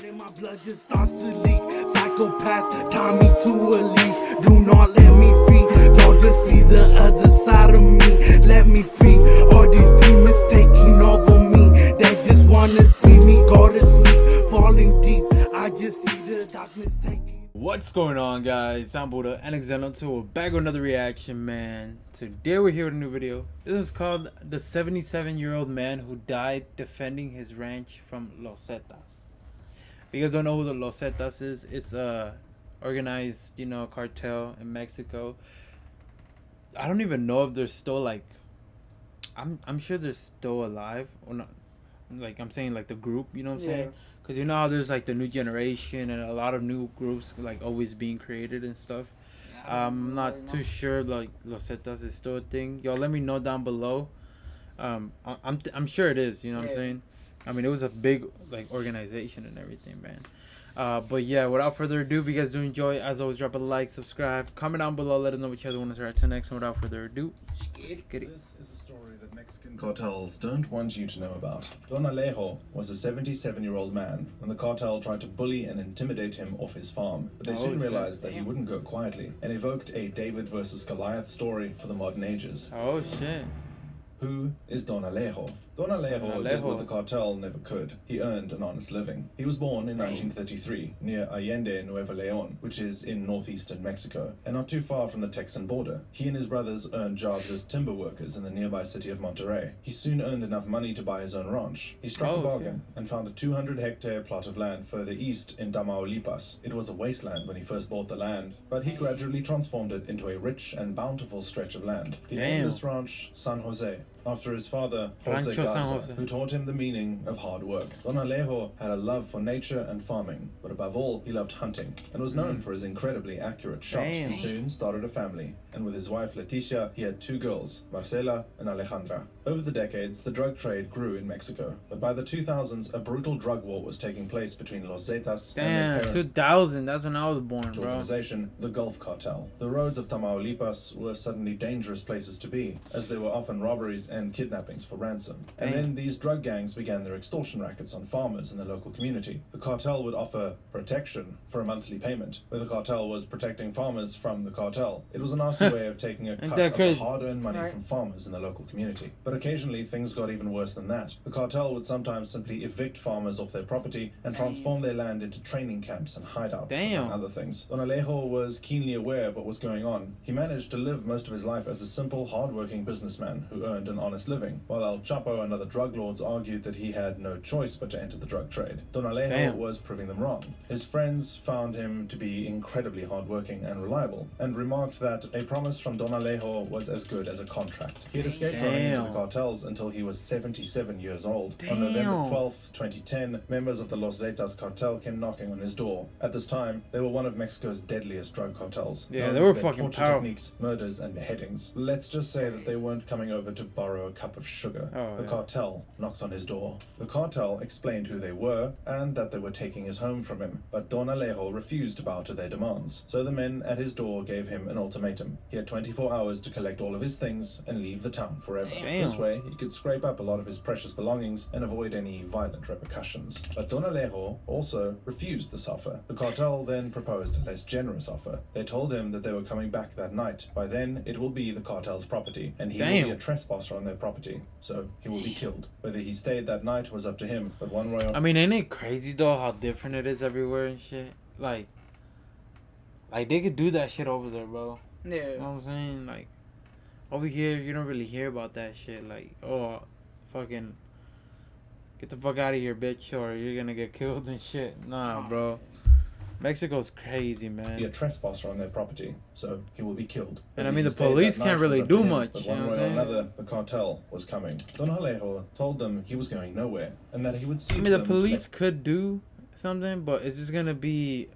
and my blood just starts to leak. Psychopaths tie me to a leash. Do not let me free. Y'all just see the other side of me. Let me free. All these demons taking over me. They just wanna see me go to sleep. Falling deep. I just see the darkness taking. What's going on, guys? I'm Buddha and Xeno2. We're back with another reaction, man. Today we're here with a new video. This is called the 77-year-old man who died defending his ranch from Los Zetas. If you guys don't know who the Los Zetas is, it's a organized, cartel in Mexico. I don't even know if they're still like. I'm sure they're still alive or not. Like I'm saying, like the group, you know what I'm saying? Because you know how there's like the new generation and a lot of new groups like always being created and stuff. I'm not too sure like Los Zetas is still a thing. Y'all let me know down below. I'm sure it is, you know what I'm saying? I mean, it was a big like organization and everything, man. But yeah, without further ado, if you guys do enjoy, as always, drop a like, subscribe, comment down below, let us know what you guys want to react to next. And without further ado, let's get it. This is a story that Mexican cartels don't want you to know about. Don Alejo was a 77-year-old man when the cartel tried to bully and intimidate him off his farm. But they soon realized that he wouldn't go quietly and evoked a David versus Goliath story for the modern ages. Oh shit. Who is Don Alejo? Don Alejo did what the cartel never could. He earned an honest living. He was born in 1933 near Allende, Nuevo León, which is in northeastern Mexico, and not too far from the Texan border. He and his brothers earned jobs as timber workers in the nearby city of Monterrey. He soon earned enough money to buy his own ranch. He struck a bargain and found a 200-hectare plot of land further east in Tamaulipas. It was a wasteland when he first bought the land, but he gradually transformed it into a rich and bountiful stretch of land. He named this ranch San Jose, after his father, Jose Garza, who taught him the meaning of hard work. Don Alejo had a love for nature and farming, but above all, he loved hunting, and was known for his incredibly accurate shot. He soon started a family, and with his wife Leticia, he had two girls, Marcela and Alejandra. Over the decades, the drug trade grew in Mexico, but by the 2000s, a brutal drug war was taking place between Los Zetas and their parent 2000, that's when I was born, bro. Organization, the Gulf Cartel. The roads of Tamaulipas were suddenly dangerous places to be, as there were often robberies and kidnappings for ransom. And then these drug gangs began their extortion rackets on farmers in the local community. The cartel would offer protection for a monthly payment, where the cartel was protecting farmers from the cartel. It was a nasty way of taking a cut of the hard-earned money from farmers in the local community. But occasionally things got even worse than that. The cartel would sometimes simply evict farmers off their property and transform their land into training camps and hideouts and other things. Don Alejo was keenly aware of what was going on. He managed to live most of his life as a simple, hard-working businessman who earned an honest living, while El Chapo and other drug lords argued that he had no choice but to enter the drug trade. Don Alejo was proving them wrong. His friends found him to be incredibly hardworking and reliable, and remarked that a promise from Don Alejo was as good as a contract. He had escaped running into the cartels until he was 77 years old. On November 12th, 2010, members of the Los Zetas cartel came knocking on his door. At this time, they were one of Mexico's deadliest drug cartels. Yeah, they were fucking torture techniques, murders, and beheadings. Let's just say that they weren't coming over to borrow a cup of sugar. The cartel knocks on his door. The cartel explained who they were and that they were taking his home from him, but Don Alejo refused to bow to their demands. So the men at his door gave him an ultimatum. He had 24 hours to collect all of his things and leave the town forever. This way, he could scrape up a lot of his precious belongings and avoid any violent repercussions. But Don Alejo also refused this offer. The cartel then proposed a less generous offer. They told him that they were coming back that night. By then, it will be the cartel's property, and he will be a trespasser on their property, so he will be killed. Whether he stayed that night was up to him, but one way or... I mean, ain't it crazy though how different it is everywhere and shit? Like they could do that shit over there, bro. Yeah. You know what I'm saying? Like, over here, you don't really hear about that shit. Like, oh, fucking, get the fuck out of here, bitch, or you're gonna get killed and shit. Nah, bro. Mexico's crazy, man. Be a trespasser on their property, so he will be killed. And I mean, the police can't really do much. But one way or another, the cartel was coming. Don Alejo told them he was going nowhere, and that he would see. I mean, the police could do something, but it's just gonna be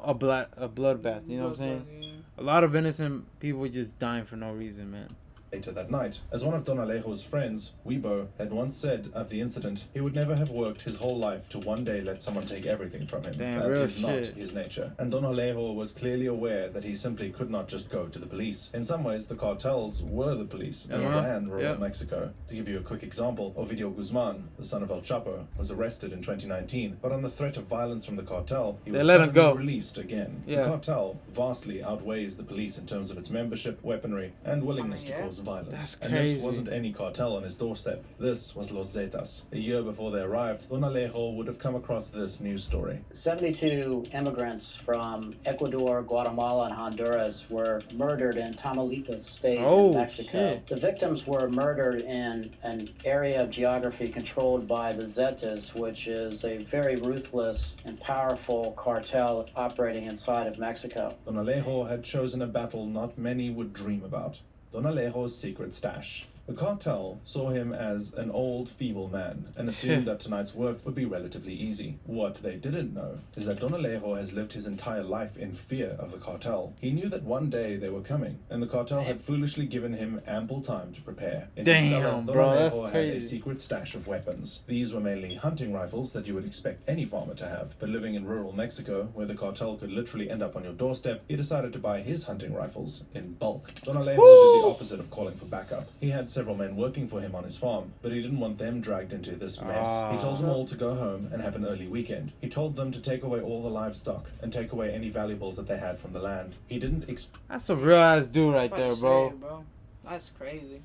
a bloodbath. You know what I'm saying? A lot of innocent people just dying for no reason, man. later that night. As one of Don Alejo's friends, Weibo, had once said of the incident, he would never have worked his whole life to one day let someone take everything from him. Damn, That real is not shit. his nature. And Don Alejo was clearly aware that he simply could not just go to the police. In some ways, the cartels were the police and ran rural Mexico. To give you a quick example, Ovidio Guzman, the son of El Chapo, was arrested in 2019, but on the threat of violence from the cartel, he was suddenly released again. The cartel vastly outweighs the police in terms of its membership, weaponry, and willingness to cause violence. And this wasn't any cartel on his doorstep. This was Los Zetas. A year before they arrived, Don Alejo would have come across this news story. 72 immigrants from Ecuador, Guatemala, and Honduras were murdered in Tamaulipas state in Mexico. Shit. The victims were murdered in an area of geography controlled by the Zetas, which is a very ruthless and powerful cartel operating inside of Mexico. Don Alejo had chosen a battle not many would dream about. Don Alejo's secret stash. The cartel saw him as an old, feeble man and assumed that tonight's work would be relatively easy. What they didn't know is that Don Alejo has lived his entire life in fear of the cartel. He knew that one day they were coming, and the cartel had foolishly given him ample time to prepare. In his cellar, Don Alejo had a secret stash of weapons. These were mainly hunting rifles that you would expect any farmer to have, but living in rural Mexico, where the cartel could literally end up on your doorstep, he decided to buy his hunting rifles in bulk. Don Alejo did the opposite of calling for backup. He had several men working for him on his farm, but he didn't want them dragged into this mess. He told them all to go home and have an early weekend. He told them to take away all the livestock and take away any valuables that they had from the land. He didn't That's a real ass dude right there, bro. That's crazy.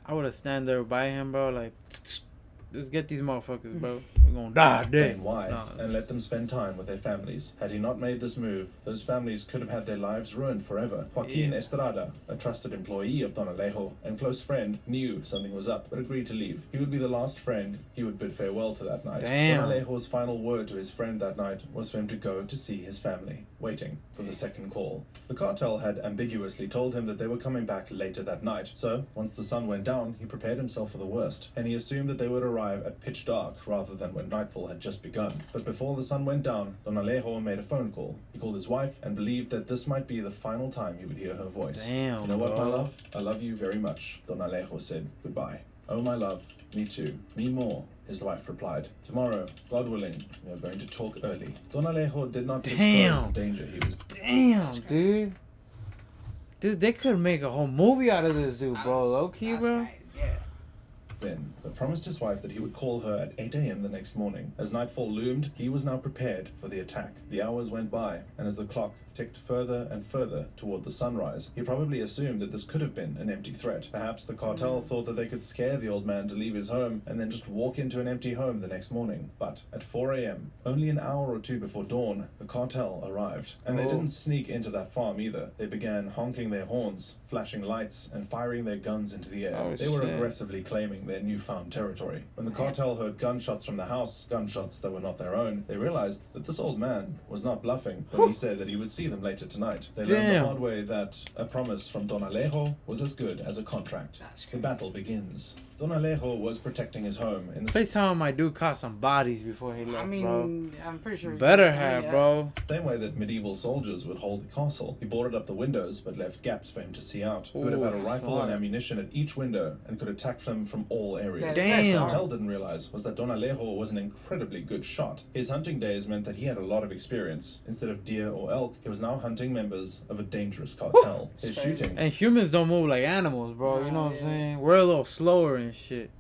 I would have stand there by him, bro, like, let's get these motherfuckers, bro. We're gonna die dead. Why? And let them spend time with their families. Had he not made this move, those families could have had their lives ruined forever. Joaquin Estrada, a trusted employee of Don Alejo and close friend, knew something was up, but agreed to leave. He would be the last friend he would bid farewell to that night. Don Alejo's final word to his friend that night was for him to go to see his family, waiting for the second call. The cartel had ambiguously told him that they were coming back later that night, so once the sun went down, he prepared himself for the worst, and he assumed that they would arrive at pitch dark rather than when nightfall had just begun. But before the sun went down, Don Alejo made a phone call. He called his wife and believed that this might be the final time he would hear her voice. Damn, you know what, my love? I love you very much. Don Alejo said goodbye. Oh, my love, me too. Me more, his wife replied. Tomorrow, God willing, we are going to talk early. Don Alejo did not disclose the danger he was... Damn, dude. Dude, they could make a whole movie out of this dude, bro. Low-key, bro. Right. Yeah. Then, but promised his wife that he would call her at 8 a.m. the next morning. As nightfall loomed, he was now prepared for the attack. The hours went by, and as the clock ticked further and further toward the sunrise, he probably assumed that this could have been an empty threat. Perhaps the cartel thought that they could scare the old man to leave his home and then just walk into an empty home the next morning. But at 4 a.m., only an hour or two before dawn, the cartel arrived. And they didn't sneak into that farm either. They began honking their horns, flashing lights, and firing their guns into the air. They were aggressively claiming their newfound territory. When the cartel heard gunshots from the house, gunshots that were not their own, they realized that this old man was not bluffing when he said that he would see them later tonight. They learned the hard way that a promise from Don Alejo was as good as a contract. The battle begins. Don Alejo was protecting his home in the Please tell him my dude caught some bodies before he left, bro. I'm pretty sure. Better have, bro. same way that medieval soldiers would hold a castle. He boarded up the windows but left gaps for him to see out. He would have had a rifle and ammunition at each window and could attack them from all areas. Damn. What Cartel didn't realize was that Don Alejo was an incredibly good shot. His hunting days meant that he had a lot of experience. Instead of deer or elk, he was now hunting members of a dangerous cartel. His shooting. And humans don't move like animals, bro. You know what I'm saying? We're a little slower and shit.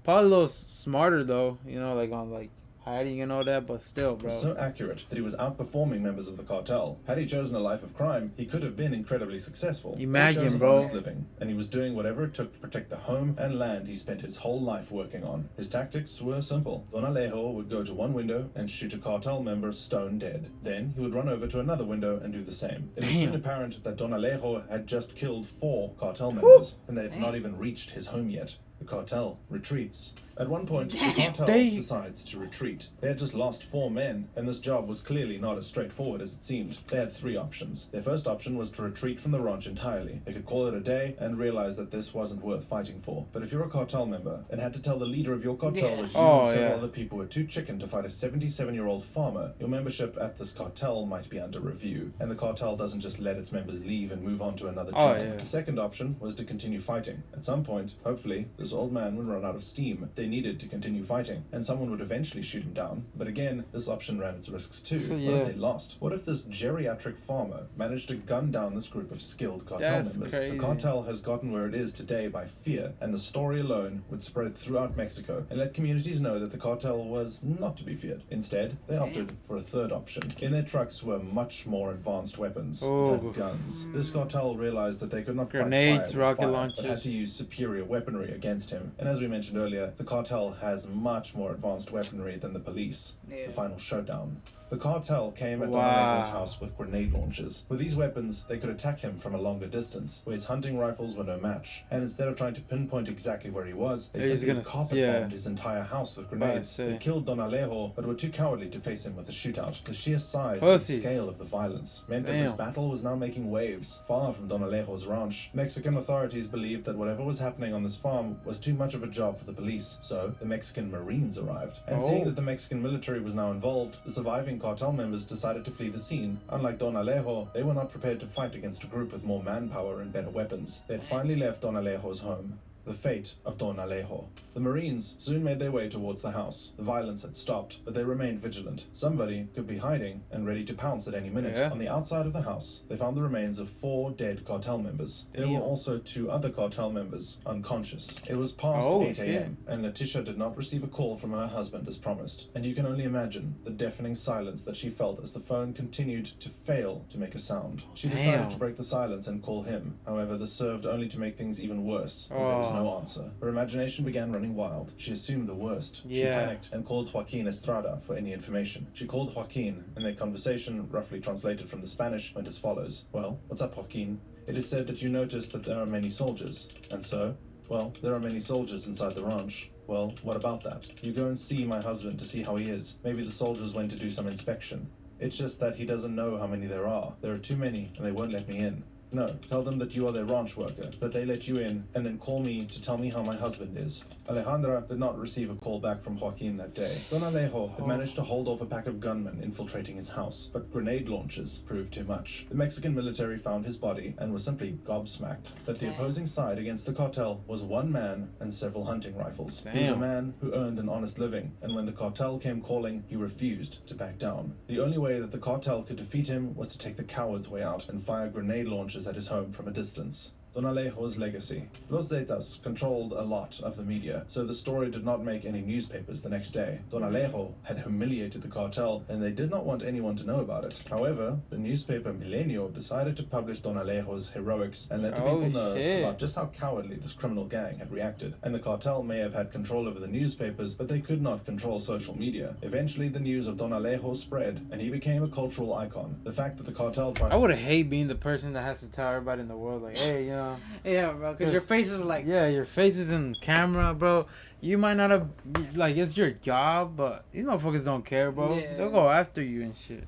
Probably a little smarter though, you know, like on like hiding and all that, but still, bro. Was so accurate that he was outperforming members of the cartel. Had he chosen a life of crime, he could have been incredibly successful. Imagine, bro. Living, and he was doing whatever it took to protect the home and land he spent his whole life working on. His tactics were simple. Don Alejo would go to one window and shoot a cartel member stone dead. Then he would run over to another window and do the same. It was soon apparent that Don Alejo had just killed 4 cartel members, and they had not even reached his home yet. The cartel retreats. At one point, the cartel decides to retreat. They had just lost 4 men, and this job was clearly not as straightforward as it seemed. They had 3 options. Their first option was to retreat from the ranch entirely. They could call it a day and realize that this wasn't worth fighting for. But if you're a cartel member and had to tell the leader of your cartel that you and several other people were too chicken to fight a 77-year-old farmer, your membership at this cartel might be under review. And the cartel doesn't just let its members leave and move on to another job. The second option was to continue fighting. At some point, hopefully, this old man would run out of steam. They needed to continue fighting, and someone would eventually shoot him down. But again, this option ran its risks too. What if they lost? What if this geriatric farmer managed to gun down this group of skilled cartel members? The cartel has gotten where it is today by fear, and the story alone would spread throughout Mexico and let communities know that the cartel was not to be feared. Instead, they opted for a third option. In their trucks were much more advanced weapons than guns. This cartel realized that they could not grenades, fight rocket fire, launchers, but had to use superior weaponry against him. And as we mentioned earlier, the cartel has much more advanced weaponry than the police. The final showdown. The cartel came at Don Alejo's house with grenade launchers. With these weapons, they could attack him from a longer distance, where his hunting rifles were no match. And instead of trying to pinpoint exactly where he was, they simply carpet-bombed his entire house with grenades. They killed Don Alejo, but were too cowardly to face him with a shootout. The sheer size and scale of the violence meant that this battle was now making waves, far from Don Alejo's ranch. Mexican authorities believed that whatever was happening on this farm was too much of a job for the police, so the Mexican Marines arrived. And seeing that the Mexican military was now involved, the surviving cartel members decided to flee the scene. Unlike Don Alejo, they were not prepared to fight against a group with more manpower and better weapons. They had finally left Don Alejo's home. The fate of Don Alejo. The Marines soon made their way towards the house. The violence had stopped, but they remained vigilant. Somebody could be hiding and ready to pounce at any minute. On the outside of the house, they found the remains of 4 dead cartel members. There were also 2 other cartel members unconscious. It was past 8 a.m., and Leticia did not receive a call from her husband as promised. And you can only imagine the deafening silence that she felt as the phone continued to fail to make a sound. She decided to break the silence and call him. However, this served only to make things even worse, as there was no answer. Her imagination began running wild. She assumed the worst. She panicked and called Joaquin Estrada for any information. She called Joaquin, and their conversation, roughly translated from the Spanish, went as follows. Well, what's up, Joaquin? It is said that you noticed that there are many soldiers. And so? Well, there are many soldiers inside the ranch. Well, what about that? You go and see my husband to see how he is. Maybe the soldiers went to do some inspection. It's just that he doesn't know how many there are. There are too many, and they won't let me in. No, tell them that you are their ranch worker, that they let you in, and then call me to tell me how my husband is. Alejandra did not receive a call back from Joaquin that day. Don Alejo had managed to hold off a pack of gunmen infiltrating his house, but grenade launches proved too much. The Mexican military found his body and was simply gobsmacked that the opposing side against the cartel was 1 man and several hunting rifles. He was a man who earned an honest living, and when the cartel came calling, he refused to back down. The only way that the cartel could defeat him was to take the coward's way out and fire grenade launchers at his home from a distance. Don Alejo's legacy. Los Zetas controlled a lot of the media, so the story did not make any newspapers the next day. Don Alejo had humiliated the cartel, and they did not want anyone to know about it. However, the newspaper Milenio decided to publish Don Alejo's heroics and let the people know about just how cowardly this criminal gang had reacted. And the cartel may have had control over the newspapers, but they could not control social media. Eventually, the news of Don Alejo spread, and he became a cultural icon. The fact that the cartel... I would hate being the person that has to tell everybody in the world, like, hey, you know... Yeah, bro, because your face is like... Yeah, your face is in camera, bro. You might not have... Like, it's your job, but these motherfuckers don't care, bro. They'll go after you and shit.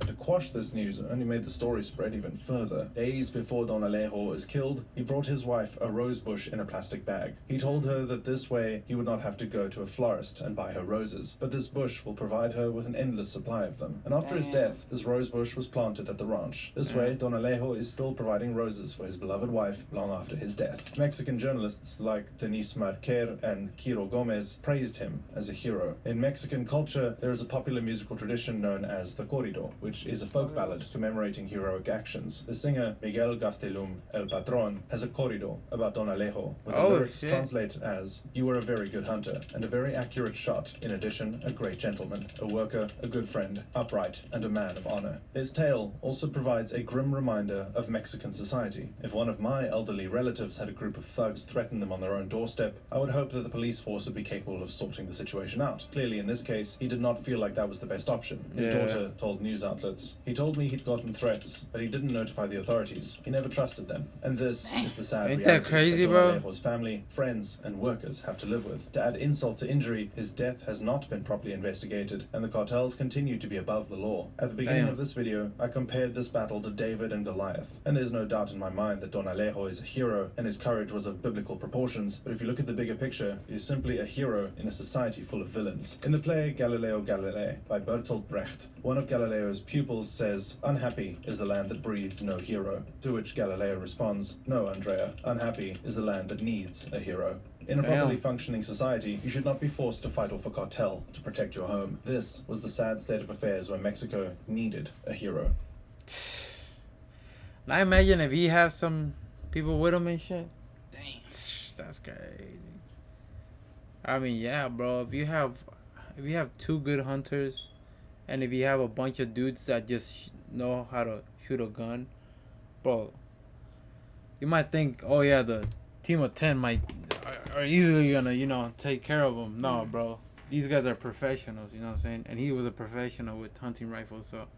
To quash this news only made the story spread even further. Days before Don Alejo was killed, he brought his wife a rose bush in a plastic bag. He told her that this way he would not have to go to a florist and buy her roses, but this bush will provide her with an endless supply of them. And after his death, this rose bush was planted at the ranch. This way, Don Alejo is still providing roses for his beloved wife long after his death. Mexican journalists like Denis Marquer and Quiro Gomez praised him as a hero. In Mexican culture, there is a popular musical tradition known as the corrido, which is a folk ballad commemorating heroic actions. The singer Miguel Gastelum, El Patron, has a corrido about Don Alejo, with the lyrics translate as, "You were a very good hunter, and a very accurate shot, in addition, a great gentleman, a worker, a good friend, upright, and a man of honor." His tale also provides a grim reminder of Mexican society. If one of my elderly relatives had a group of thugs threaten them on their own doorstep, I would hope that the police force would be capable of sorting the situation out. Clearly, in this case, he did not feel like that was the best option. His daughter told news outlets outlets. He told me he'd gotten threats, but he didn't notify the authorities. He never trusted them. And this is the sad Ain't reality that crazy, Don bro? Alejo's family, friends, and workers have to live with. To add insult to injury, his death has not been properly investigated, and the cartels continue to be above the law. At the beginning of this video, I compared this battle to David and Goliath, and there's no doubt in my mind that Don Alejo is a hero, and his courage was of biblical proportions, but if you look at the bigger picture, he's simply a hero in a society full of villains. In the play Galileo Galilei by Bertolt Brecht, one of Galileo's pupils says, "Unhappy is the land that breeds no hero," to which Galileo responds, "No, Andrea, unhappy is the land that needs a hero." In a properly functioning society, you should not be forced to fight off a cartel to protect your home. This was the sad state of affairs where Mexico needed a hero. Now imagine if he has some people with him and shit. Dang. That's crazy. I mean, yeah, bro. If you have two good hunters, and if you have a bunch of dudes that just know how to shoot a gun, bro, you might think, oh yeah, the team of 10 are easily gonna take care of them. No, bro. These guys are professionals. You know what I'm saying? And he was a professional with hunting rifles. So,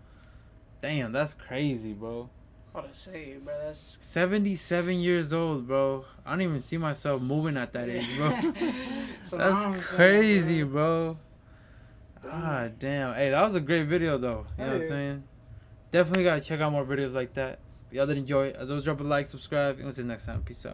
damn, that's crazy, bro. What to say, bro? That's 77 years old, bro. I don't even see myself moving at that age, bro. So That's crazy, bro. Ah, damn. Hey, that was a great video, though. You know what I'm saying? Definitely gotta check out more videos like that. If y'all did enjoy it, as always, drop a like, subscribe, and we'll see you next time. Peace out.